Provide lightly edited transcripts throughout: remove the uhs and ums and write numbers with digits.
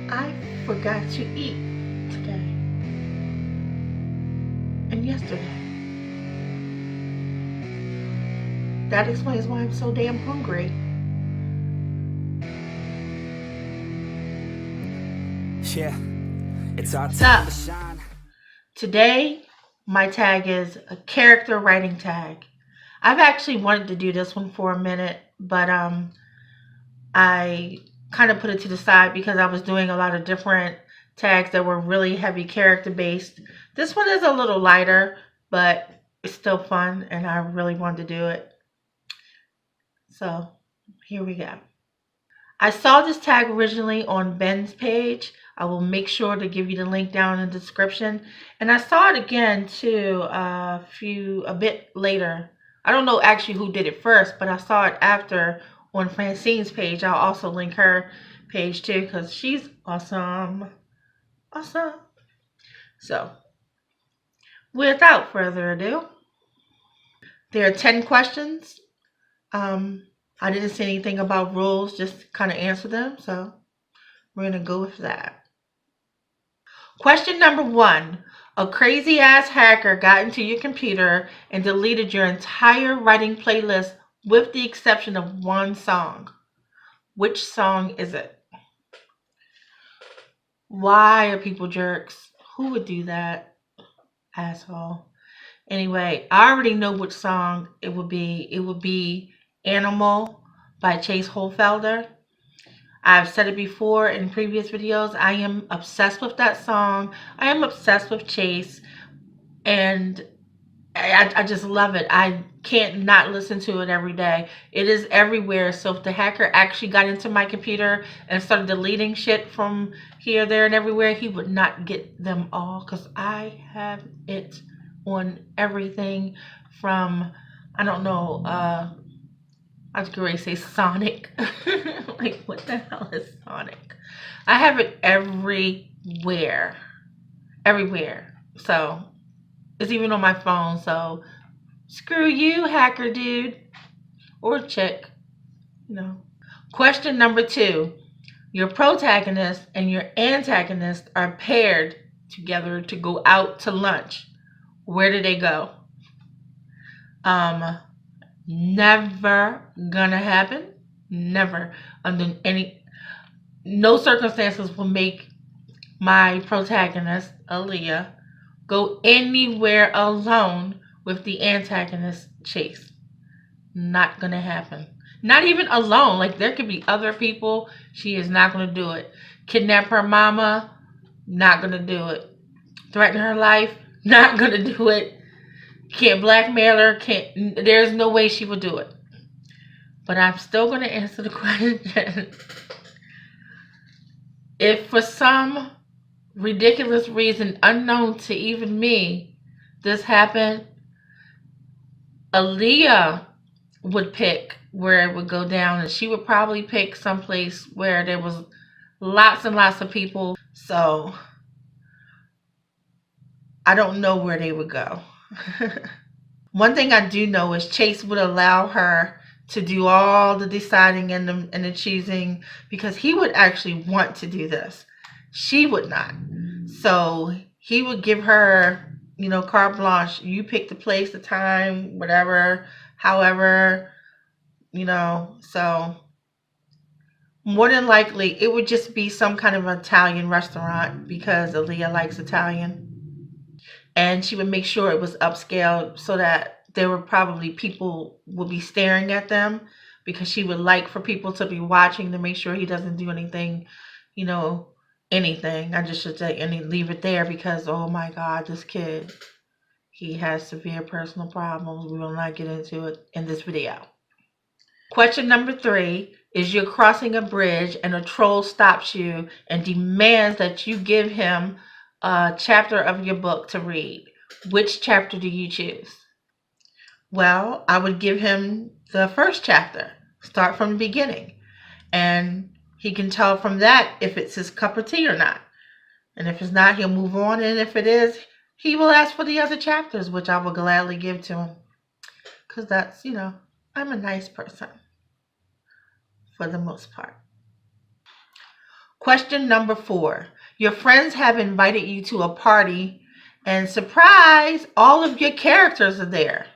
I forgot to eat today and yesterday. That explains why I'm so damn hungry. Yeah, it's our So, time to shine. today my tag is a character writing tag. I've actually wanted to do this one for a minute, but I kind of put it to the side because I was doing a lot of different tags that were really heavy character based. This one is a little lighter, but it's still fun and I really wanted to do it. So here we go. I saw this tag originally on Ben's page. I will make sure to give you the link down in the description. And I saw it again too a bit later. I don't know actually who did it first, but I saw it after on Francine's page. I'll also link her page too because she's awesome. Awesome. So without further ado, there are 10 questions. I didn't say anything about rules, just kind of answer them. So we're going to go with that. Question number 1. A crazy ass hacker got into your computer and deleted your entire writing playlist with the exception of one song. Which song is it? Why are people jerks? Who would do that? Asshole. Anyway, I already know which song it would be. It would be Animal by Chase Holfelder. I've said it before in previous videos. I am obsessed with that song. I am obsessed with Chase. And I just love it. I can't not listen to it every day. It is everywhere. So if the hacker actually got into my computer and started deleting shit from here, there, and everywhere, he would not get them all because I have it on everything from, I don't know, I was going to say Sonic. Like, what the hell is Sonic? I have it everywhere. Everywhere. So, it's even on my phone. So, screw you, hacker dude. Or chick. You know. Question number 2. Your protagonist and your antagonist are paired together to go out to lunch. Where do they go? Never gonna happen. Never. Under no circumstances will make my protagonist, Aaliyah, go anywhere alone with the antagonist, Chase. Not gonna happen. Not even alone. Like, there could be other people. She is not gonna do it. Kidnap her mama. Not gonna do it. Threaten her life. Not gonna do it. Can't blackmail her. There's no way she would do it. But I'm still going to answer the question. If for some ridiculous reason unknown to even me, this happened, Aaliyah would pick where it would go down, and she would probably pick someplace where there was lots and lots of people. So I don't know where they would go. One thing I do know is Chase would allow her to do all the deciding and the choosing because he would actually want to do this. She would not. So he would give her, carte blanche. You pick the place, the time, whatever, however, so more than likely it would just be some kind of Italian restaurant because Aaliyah likes Italian. And she would make sure it was upscale so that there were probably people would be staring at them because she would like for people to be watching to make sure he doesn't do anything, anything. I just should say, and leave it there because, oh my God, this kid, he has severe personal problems. We will not get into it in this video. Question number 3 is you're crossing a bridge and a troll stops you and demands that you give him a chapter of your book to read. Which chapter do you choose? Well, I would give him the first chapter. Start from the beginning. And he can tell from that if it's his cup of tea or not. And if it's not, he'll move on. And if it is, he will ask for the other chapters, which I will gladly give to him. Because that's, I'm a nice person for the most part. Question number 4. Your friends have invited you to a party and surprise, all of your characters are there.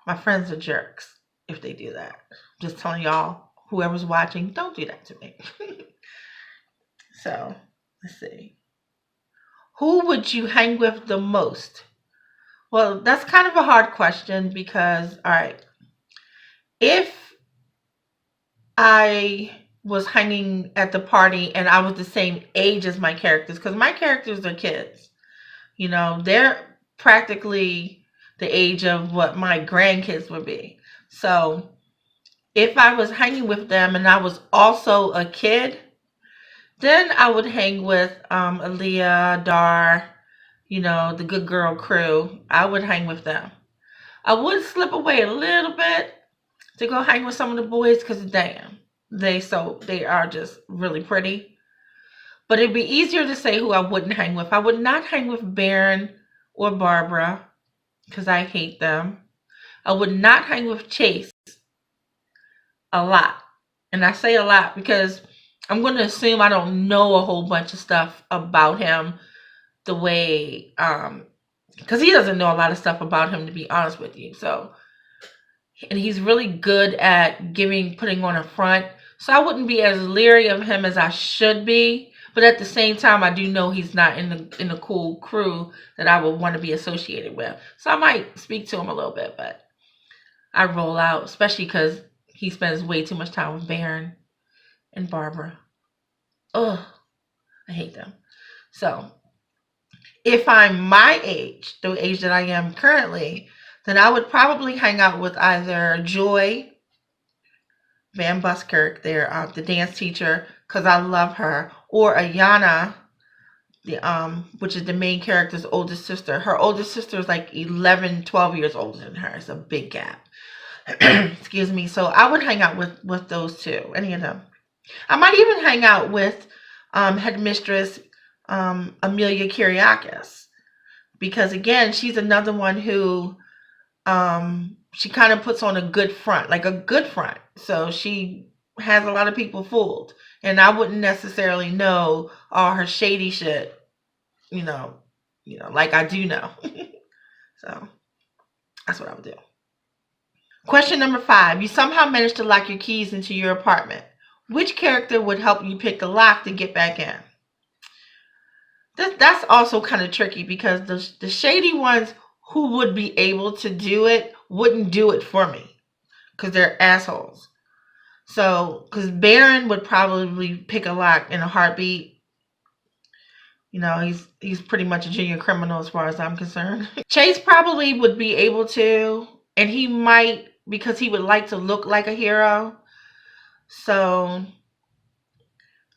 My friends are jerks if they do that. Just telling y'all, whoever's watching, don't do that to me. So, let's see. Who would you hang with the most? Well, that's kind of a hard question because, all right, if I was hanging at the party and I was the same age as my characters, because my characters are kids, you know, they're practically the age of what my grandkids would be. So if I was hanging with them and I was also a kid, then I would hang with Aaliyah, Dar, you know, the good girl crew. I would hang with them. I would slip away a little bit to go hang with some of the boys because damn, they are just really pretty. But it'd be easier to say who I wouldn't hang with. I would not hang with Baron or Barbara because I hate them. I would not hang with Chase a lot. And I say a lot because I'm going to assume I don't know a whole bunch of stuff about him the way, because he doesn't know a lot of stuff about him, to be honest with you. So, and he's really good at putting on a front. So I wouldn't be as leery of him as I should be. But at the same time, I do know he's not in the cool crew that I would want to be associated with. So I might speak to him a little bit, but I roll out, especially because he spends way too much time with Baron and Barbara. Ugh, I hate them. So if I'm my age, the age that I am currently, then I would probably hang out with either Joy Van Buskirk, the dance teacher, because I love her, or Ayana, which is the main character's oldest sister. Her oldest sister is like 11, 12 years older than her. It's a big gap. Excuse me. So I would hang out with those two, any of them. I might even hang out with headmistress Amelia Kyriakis, because again, she's another one who she kind of puts on a good front, like a good front. So she has a lot of people fooled. And I wouldn't necessarily know all her shady shit, you know, like I do know. So that's what I would do. Question number 5. You somehow managed to lock your keys into your apartment. Which character would help you pick the lock to get back in? That's also kind of tricky because the shady ones who would be able to do it wouldn't do it for me because they're assholes. So, because Baron would probably pick a lock in a heartbeat. You know, he's pretty much a junior criminal as far as I'm concerned. Chase probably would be able to, and he might because he would like to look like a hero. So,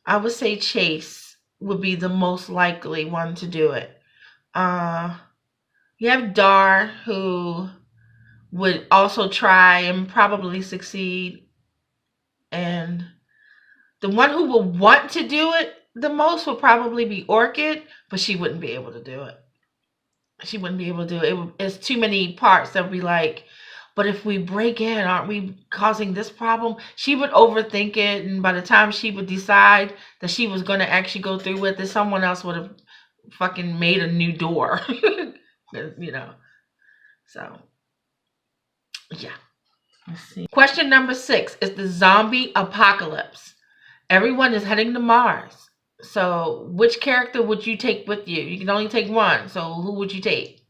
I would say Chase would be the most likely one to do it. You have Dar, who would also try and probably succeed. And the one who would want to do it the most would probably be Orchid, but she wouldn't be able to do it. She wouldn't be able to do it. It's too many parts that would be like, but if we break in, aren't we causing this problem? She would overthink it, and by the time she would decide that she was going to actually go through with it, someone else would have fucking made a new door. You know. So, yeah. Let's see. Question number 6 is the zombie apocalypse. Everyone is heading to Mars. So, which character would you take with you? You can only take one. So, who would you take?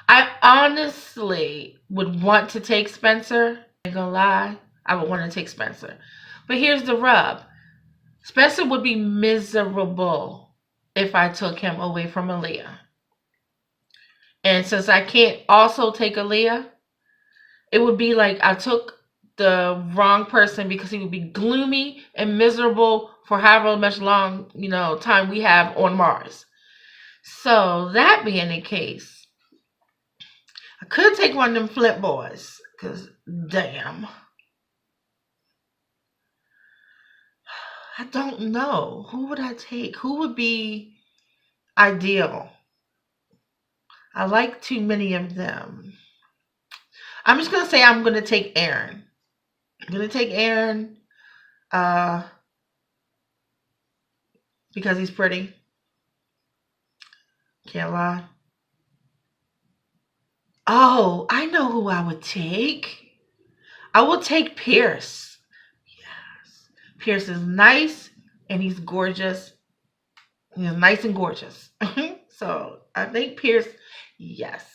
I honestly would want to take Spencer. I'm gonna lie. I would want to take Spencer. But here's the rub. Spencer would be miserable if I took him away from Aaliyah. And since I can't also take Aaliyah, it would be like I took the wrong person because he would be gloomy and miserable for however much long, time we have on Mars. So that being the case, I could take one of them Flint boys because damn. I don't know. Who would I take? Who would be ideal? I like too many of them. I'm just going to say I'm going to take Aaron. I'm going to take Aaron. because he's pretty. Can't lie. Oh, I know who I would take. I will take Pierce. Yes. Pierce is nice and he's gorgeous. He's nice and gorgeous. So I think Pierce, yes.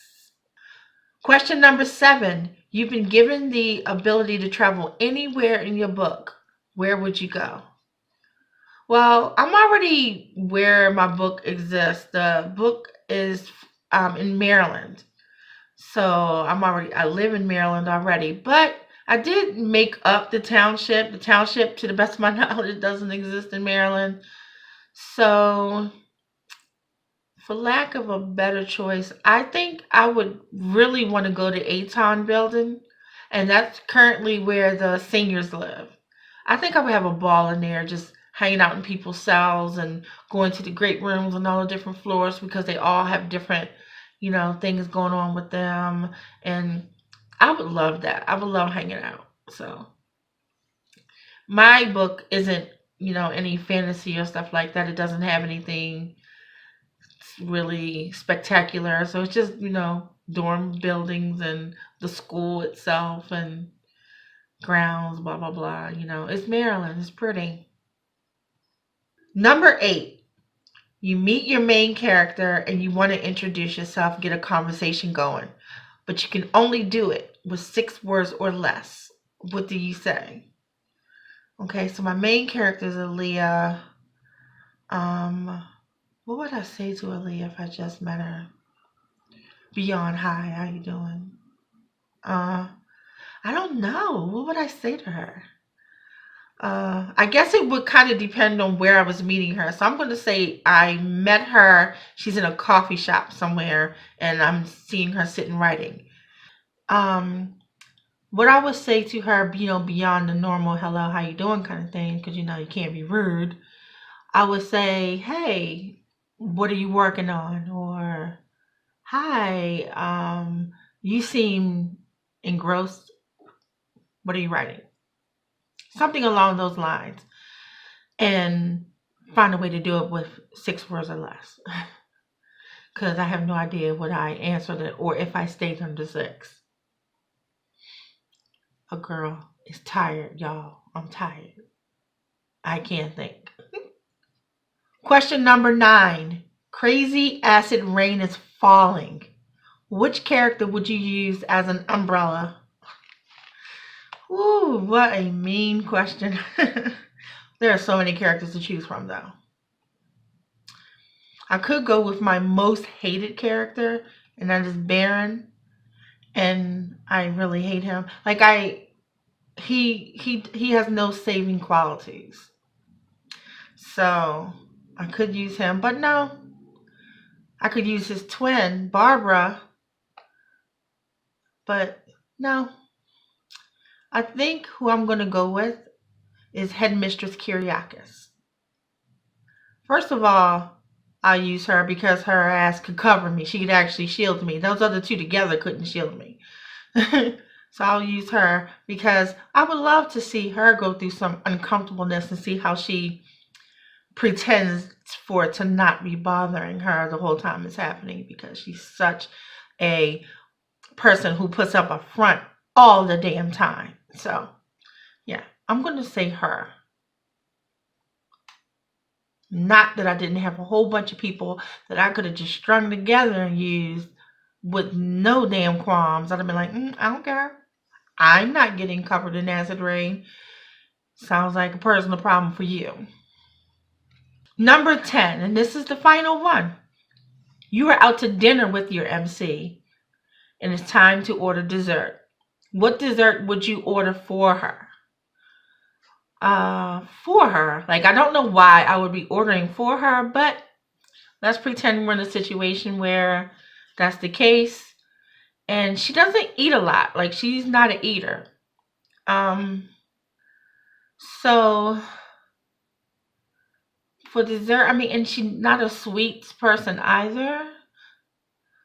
Question number 7. You've been given the ability to travel anywhere in your book. Where would you go? Well, I'm already where my book exists. The book is in Maryland. So I live in Maryland already. But I did make up the township. The township, to the best of my knowledge, doesn't exist in Maryland. So for lack of a better choice, I think I would really want to go to Aton Building. And that's currently where the seniors live. I think I would have a ball in there just hanging out in people's cells and going to the great rooms on all the different floors because they all have different, things going on with them. And I would love that. I would love hanging out. So my book isn't, any fantasy or stuff like that. It doesn't have anything really spectacular. So it's just, dorm buildings and the school itself and grounds, blah, blah, blah. It's Maryland. It's pretty. Number 8. You meet your main character and you want to introduce yourself, get a conversation going. But you can only do it with 6 words or less. What do you say? Okay, so my main character is Aaliyah. What would I say to Aaliyah if I just met her? Beyond hi, how you doing? I don't know. What would I say to her? I guess it would kind of depend on where I was meeting her. So I'm going to say I met her. She's in a coffee shop somewhere, and I'm seeing her sitting writing. What I would say to her, beyond the normal hello, how you doing kind of thing, because you can't be rude. I would say, hey, what are you working on? Or hi, you seem engrossed. What are you writing? Something along those lines. And find a way to do it with 6 words or less. Because I have no idea what I answered it or if I stayed under 6. A girl is tired, y'all. I'm tired. I can't think. Question number 9. Crazy acid rain is falling. Which character would you use as an umbrella? Ooh, what a mean question. There are so many characters to choose from, though. I could go with my most hated character, and that is Baron. And I really hate him. He has no saving qualities. So I could use him, but no. I could use his twin, Barbara. But no. I think who I'm going to go with is Headmistress Kyriakis. First of all, I'll use her because her ass could cover me. She could actually shield me. Those other 2 together couldn't shield me. So I'll use her because I would love to see her go through some uncomfortableness and see how she pretends for it to not be bothering her the whole time it's happening, because she's such a person who puts up a front all the damn time. So yeah, I'm going to say her. Not that I didn't have a whole bunch of people that I could have just strung together and used with no damn qualms. I'd have been like, I don't care. I'm not getting covered in acid rain. Sounds like a personal problem for you. Number 10, and this is the final one. You are out to dinner with your MC, and it's time to order dessert. What dessert would you order for her? Like, I don't know why I would be ordering for her, but let's pretend we're in a situation where that's the case. And she doesn't eat a lot. Like, she's not an eater. So for dessert, and she's not a sweets person either.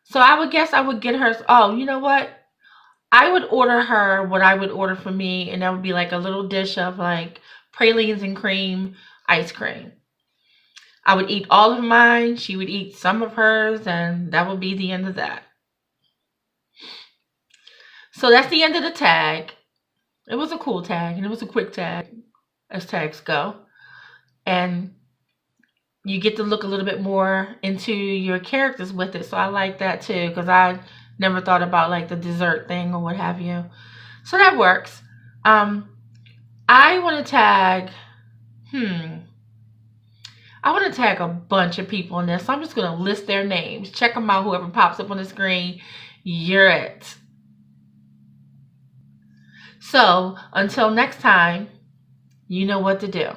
So I would guess I would get her, you know what? I would order her what I would order for me, and that would be like a little dish of like pralines and cream ice cream. I would eat all of mine. She would eat some of hers, and that would be the end of that. So that's the end of the tag. It was a cool tag, and it was a quick tag, as tags go. And you get to look a little bit more into your characters with it. So I like that too, because I never thought about like the dessert thing or what have you. So that works. I want to tag, I want to tag a bunch of people in this. So I'm just going to list their names. Check them out. Whoever pops up on the screen, you're it. So until next time, you know what to do.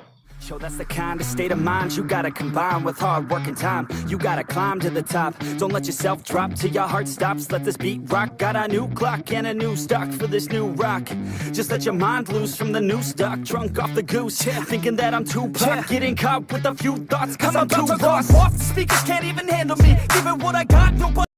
Yo, that's the kind of state of mind you gotta combine with hard work and time. You gotta climb to the top. Don't let yourself drop till your heart stops. Let this beat rock. Got a new clock and a new stock for this new rock. Just let your mind loose from the new stock. Drunk off the goose, thinking that I'm too pop. Getting caught with a few thoughts, cause I'm too lost. Off the speakers can't even handle me. Give it what I got, nobody